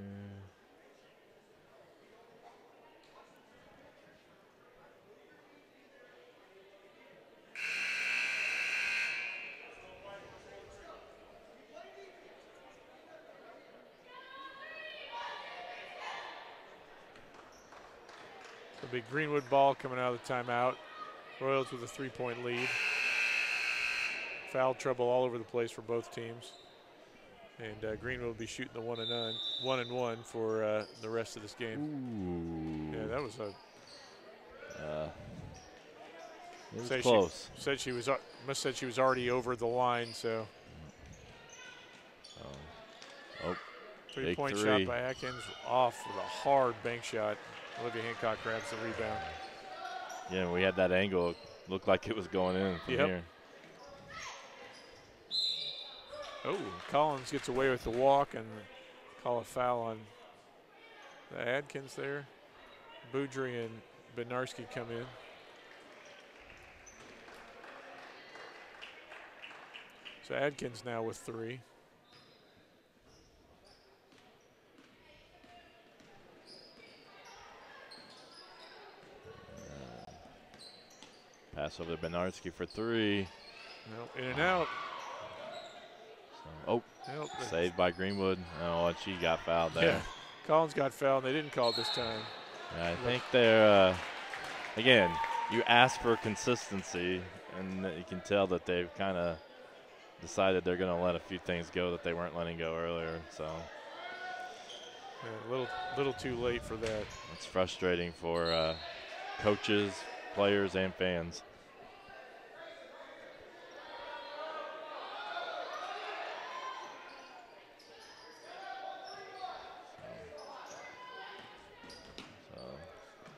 The big Greenwood ball coming out of the timeout. Royals with a 3-point lead. Foul trouble all over the place for both teams. And Greenwood will be shooting the 1-and-1 for the rest of this game.
Ooh.
Yeah, that was a.
It was close.
Said she was said she was already over the line. So.
Oh.
3-point shot by Atkins, off with a hard bank shot. Olivia Hancock grabs the rebound.
Yeah, we had that angle. It looked like it was going in from here.
Oh, Collins gets away with the walk and call a foul on the Adkins there. Boudry and Bednarski come in. So Adkins now with 3.
Pass over to Bednarski for 3.
Nope, in and out.
So, saved by Greenwood. Oh, and she got fouled there.
Yeah, Collins got fouled. They didn't call it this time.
Yeah, I think they're, again, you ask for consistency, and you can tell that they've kind of decided they're going to let a few things go that they weren't letting go earlier. So
yeah, a little too late for that.
It's frustrating for coaches, players, and fans.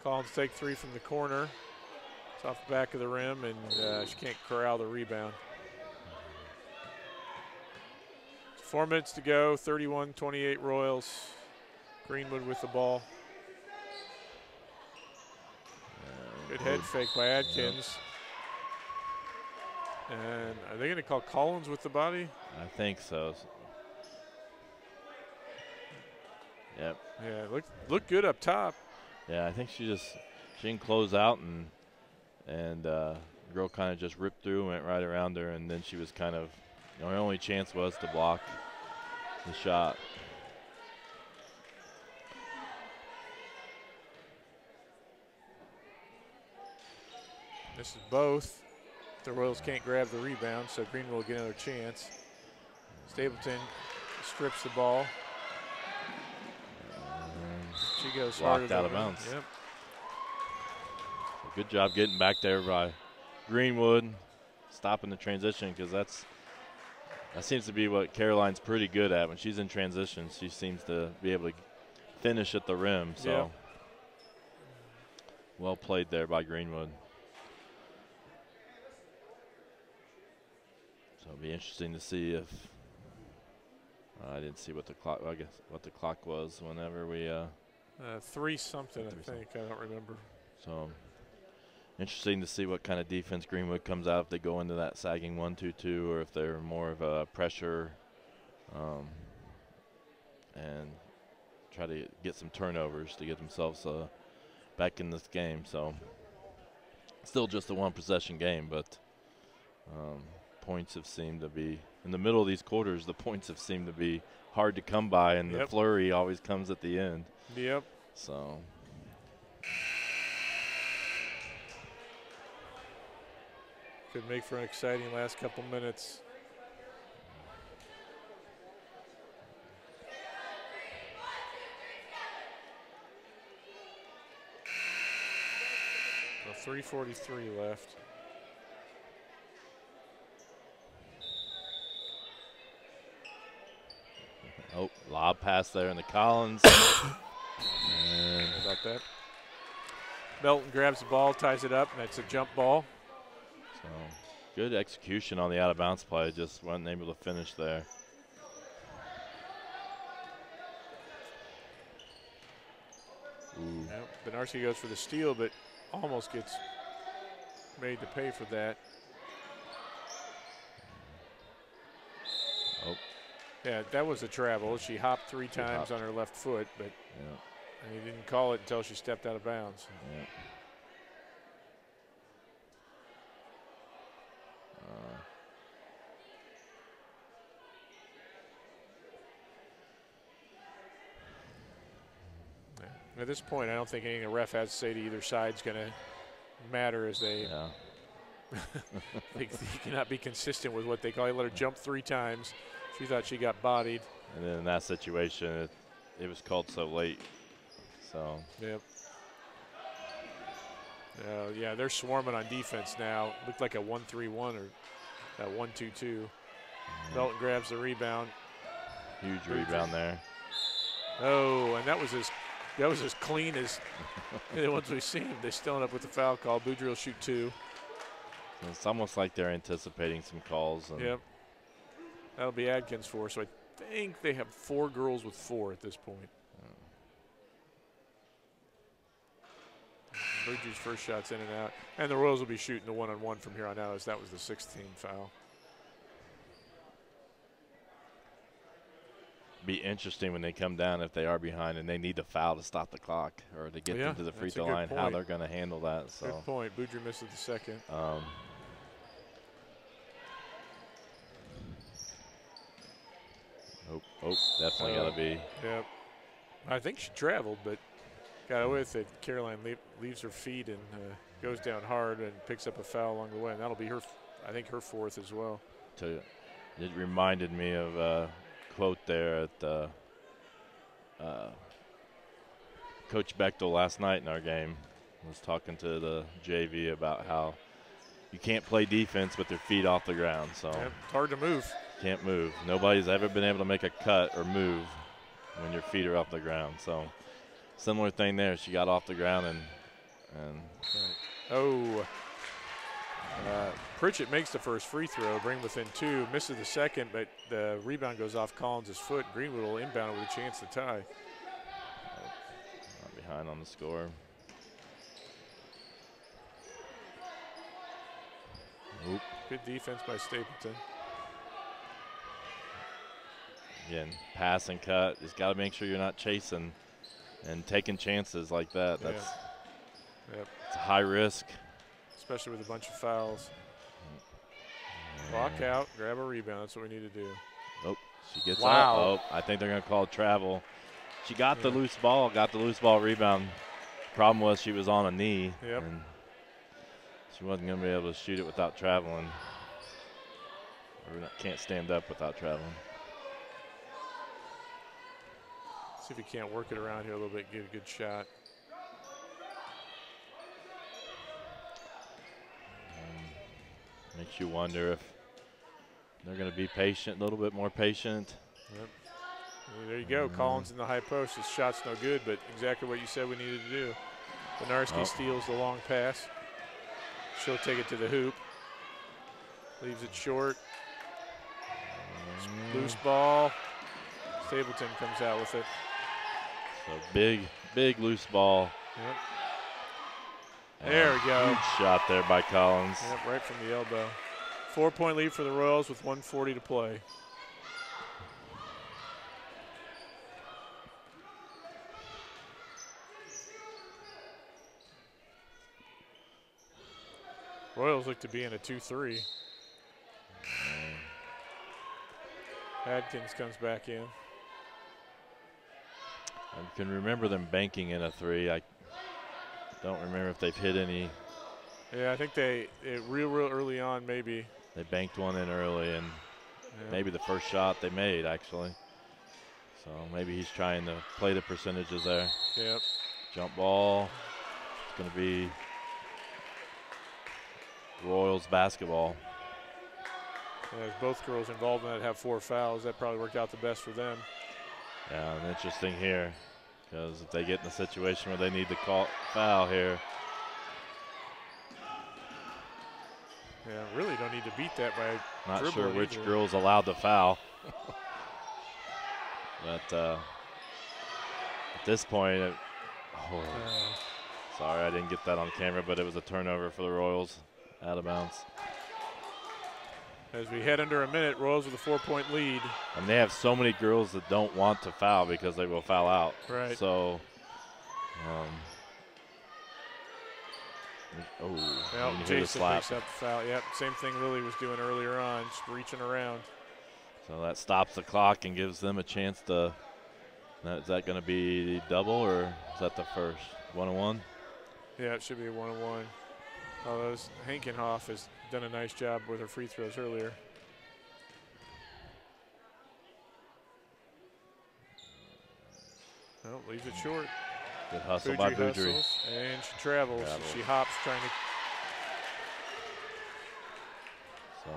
Collins take 3 from the corner. It's off the back of the rim, and she can't corral the rebound. 4 minutes to go, 31-28 Royals. Greenwood with the ball. Good head fake by Adkins. Yep. And are they going to call Collins with the body?
I think so. Yep.
Yeah, looked good up top.
Yeah, I think she didn't close out, and girl kind of just ripped through, went right around her, and then she was kind of, her only chance was to block the shot.
This is both. The Royals can't grab the rebound, so Greenwood will get another chance. Stapleton strips the ball. She goes
blocked out of bounds.
Yep.
So good job getting back there by Greenwood, stopping the transition, because that seems to be what Caroline's pretty good at. When she's in transition, she seems to be able to finish at the rim. So
yep.
Well played there by Greenwood. So it'll be interesting to see if I didn't see what the clock. I guess what the clock was whenever we.
3 something, I think. I don't remember.
So interesting to see what kind of defense Greenwood comes out if they go into that sagging 1-2-2, or if they're more of a pressure and try to get some turnovers to get themselves back in this game. So still just a 1-possession game, but points have seemed to be in the middle of these quarters. The points have seemed to be hard to come by, and the flurry always comes at the end.
Yep.
So
Could make for an exciting last couple minutes. So 3:43 left.
Oh, lob pass there in the Collins. And
How about that? Melton grabs the ball, ties it up, and that's a jump ball.
so good execution on the out of bounds play. Just wasn't able to finish there. Ooh.
Yep. Benarski goes for the steal, but almost gets made to pay for that.
Oh.
Yeah, that was a travel. She hopped 3 times on her left foot, but and he didn't call it until she stepped out of bounds.
Yeah.
At this point, I don't think anything the ref has to say to either side's going to matter, as they they cannot be consistent with what they call. They let her jump 3 times. She thought she got bodied.
And then in that situation, it was called so late. So.
Yep. Yeah, they're swarming on defense now. Looked like a 1-3-1 or that 1-2-2. Melton grabs the rebound.
Huge rebound there.
Oh, and that was as clean as the ones we've seen. They still end up with the foul call. Boudreaux will shoot 2.
It's almost like they're anticipating some calls. And
yep. That'll be Adkins' 4. So I think they have 4 girls with 4 at this point. Boudreaux's first shot's in and out. And the Royals will be shooting the 1-on-1 from here on out, as that was the 16th foul.
Be interesting when they come down if they are behind and they need a foul to stop the clock or to get them to the free throw line, how they're going to handle that. So.
Good point. Boudreaux misses the second.
Definitely got to be.
Yep. I think she traveled, but got away with it. Caroline leaves her feet and goes down hard and picks up a foul along the way. And that'll be her, I think, her 4th as well.
It reminded me of a quote there at Coach Bechtel last night in our game. Was talking to the JV about how you can't play defense with your feet off the ground. So
it's hard to move.
Can't move. Nobody's ever been able to make a cut or move when your feet are off the ground. So similar thing there. She got off the ground and
Pritchett makes the first free throw, bring within 2, misses the second, but the rebound goes off Collins' foot. Greenwood will inbound with a chance to tie.
Not behind on the score. Oop.
Good defense by Stapleton.
Again, pass and cut. Just got to make sure you're not chasing and taking chances like that. That's it's a high risk.
Especially with a bunch of fouls. Walk out, grab a rebound. That's what we need to do.
Oh, she gets up. Oh, I think they're going to call travel. She got the loose ball, rebound. Problem was she was on a knee.
Yep.
And she wasn't going to be able to shoot it without traveling. Or can't stand up without traveling.
See if he can't work it around here a little bit, get a good shot.
Makes you wonder if they're going to be patient, a little bit more patient.
Yep. Well, there you go. Collins in the high post. His shot's no good, but exactly what you said we needed to do. Benarski steals the long pass. She'll take it to the hoop. Leaves it short. Loose ball. Stapleton comes out with it.
So big loose ball.
Yep. There we go.
Huge shot there by Collins.
Yep, right from the elbow. 4-point lead for the Royals with 1:40 to play. Royals look to be in a 2-3. Adkins comes back in.
I can remember them banking in a 3. I don't remember if they've hit any
Yeah, I think they real early on maybe.
They banked one in early, and maybe the first shot they made, actually. So maybe he's trying to play the percentages there.
Yep.
Jump ball. It's going to be Royals basketball.
As both girls involved in that have 4 fouls, that probably worked out the best for them.
Yeah, and interesting here, because if they get in a situation where they need to call foul here.
Yeah, really don't need to beat that by
Not sure which
either.
girl's allowed to foul. But at this point, sorry I didn't get that on camera, but it was a turnover for the Royals, out of bounds.
As we head under a minute, Royals with a 4-point lead.
And they have so many girls that don't want to foul because they will foul out.
Right.
So,
Jason picks up the foul. Yep, same thing Lily was doing earlier on, just reaching around.
So that stops the clock and gives them a chance to. Is that going to be double, or is that the first 1-on-1?
Yeah, it should be a 1-on-1. Although Hankenhoff has done a nice job with her free throws earlier. Oh, leaves it short.
Good hustle by Boudry.
And she travels. She hops trying to.
So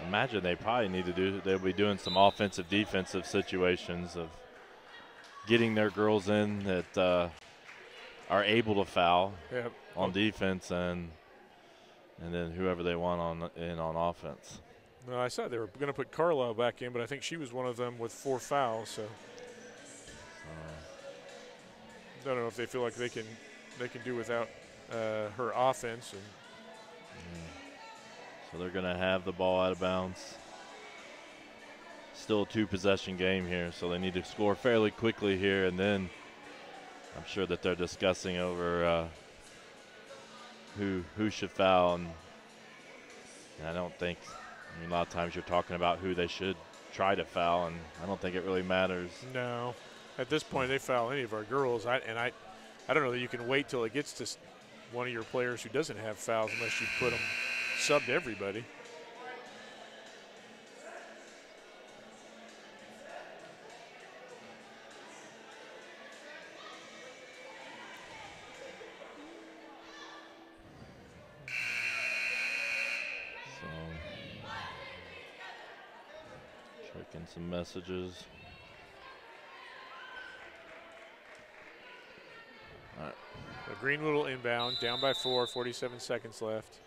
imagine they probably need to do, they'll be doing some offensive defensive situations of getting their girls in that are able to foul on defense and then whoever they want on offense.
No, I said they were going to put Carlisle back in, but I think she was one of them with 4 fouls. So I don't know if they feel like they can do without her offense. And
so they're going to have the ball out of bounds. Still a 2-possession game here, so they need to score fairly quickly here, and then I'm sure that they're discussing over who should foul, and I don't think. I mean, a lot of times you're talking about who they should try to foul, and I don't think it really matters.
No, at this point they foul any of our girls. I don't know that you can wait till it gets to one of your players who doesn't have fouls unless you put them subbed everybody.
Checking some messages. All right.
So Greenwood will inbound, down by 4, 47 seconds left.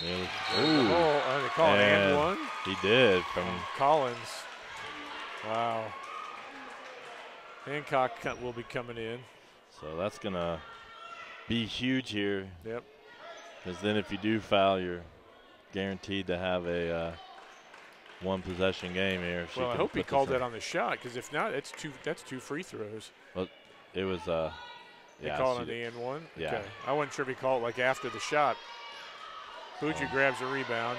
They call it and one.
He did from
Collins. Wow. Hancock will be coming in.
So that's going to be huge here.
Yep.
Because then if you do foul, you're guaranteed to have a 1-possession game here.
Well, I hope he called that on the shot, because if not, that's 2 free throws.
Well, it was
They called it on the and one?
Yeah.
Okay. I wasn't sure if he called it like after the shot. Fuji grabs a rebound.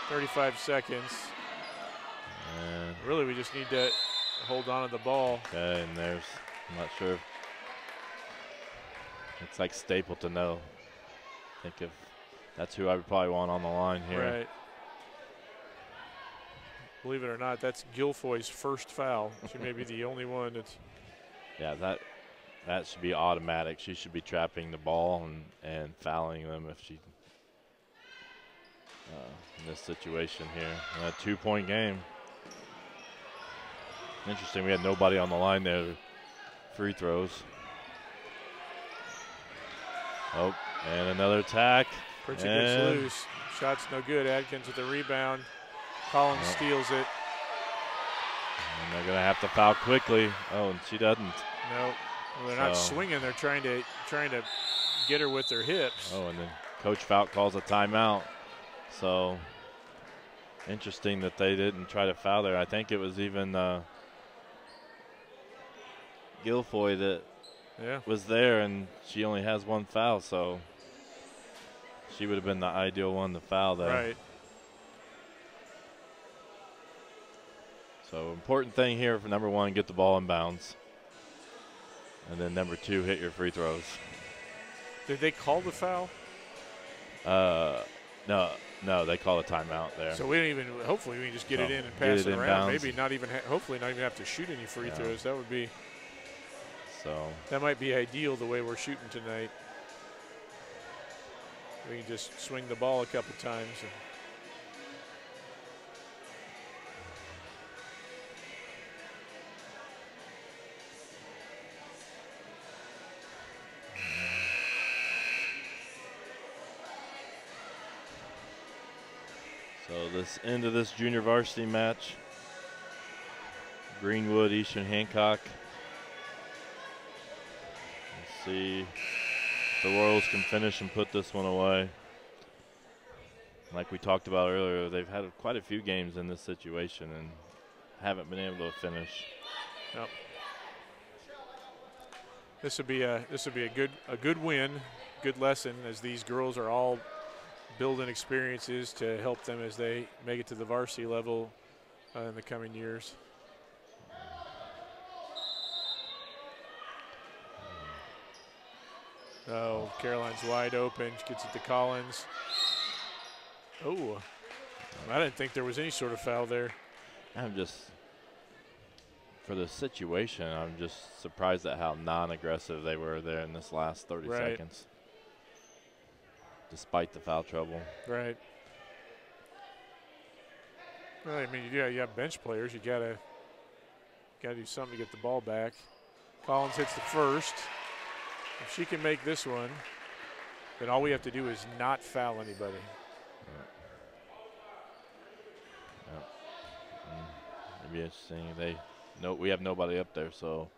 35 seconds.
And
really, we just need to hold on to the ball.
Okay, and I'm not sure. It's like Stapleton, though. I think if that's who I would probably want on the line here.
Right. Believe it or not, that's Guilfoy's first foul. She may be the only one that's.
Yeah, that should be automatic. She should be trapping the ball and fouling them if she. In this situation here, a 2-point game. Interesting, we had nobody on the line there. Free throws. Oh, and another attack.
Pritchett gets loose. Shot's no good. Adkins with the rebound. Collins steals it.
And they're going to have to foul quickly. Oh, and she doesn't.
No, well, they're not swinging. They're trying to get her with their hips.
Oh, and then Coach Fout calls a timeout. So interesting that they didn't try to foul there. I think it was even Guilfoy that was there, and she only has 1 foul, so she would have been the ideal one to foul there.
Right.
So important thing here for number 1, get the ball in bounds. And then number 2, hit your free throws.
Did they call the foul?
No, they call a timeout there.
So we don't even. Hopefully, we can just get it in and pass it around.
Bounds.
Maybe not even. Hopefully, not even have to shoot any free throws. That would be.
So
that might be ideal the way we're shooting tonight. We can just swing the ball a couple times.
So this end of this junior varsity match, Greenwood, Eastern Hancock. Let's see if the Royals can finish and put this one away. Like we talked about earlier, they've had quite a few games in this situation and haven't been able to finish.
Yep. This would be a good win, good lesson, as these girls are all building experiences to help them as they make it to the varsity level in the coming years. Oh, Caroline's wide open. She gets it to Collins. Oh, I didn't think there was any sort of foul there.
For the situation, I'm just surprised at how non-aggressive they were there in this last 30 seconds. Despite the foul trouble.
Right. Well, I mean, yeah, you have bench players. You gotta do something to get the ball back. Collins hits the first. If she can make this one, then all we have to do is not foul anybody.
It'd be interesting. We have nobody up there, so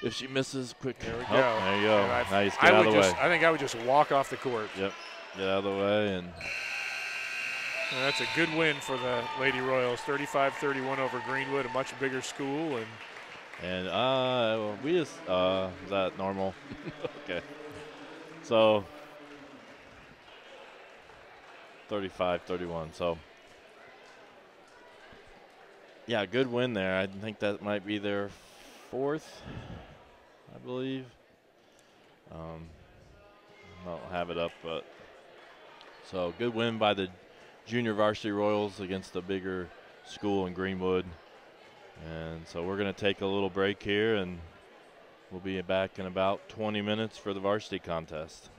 if she misses, quick.
There we go.
There you go. Nice. Get out of the way.
I think I would just walk off the court.
Yep. Get out of the way. And
that's a good win for the Lady Royals. 35-31 over Greenwood, a much bigger school.
We just is that normal? Okay. So 35-31. So yeah, good win there. I think that might be their 4th, I believe. I don't have it up, but so good win by the junior varsity Royals against a bigger school in Greenwood. And so we're going to take a little break here, and we'll be back in about 20 minutes for the varsity contest.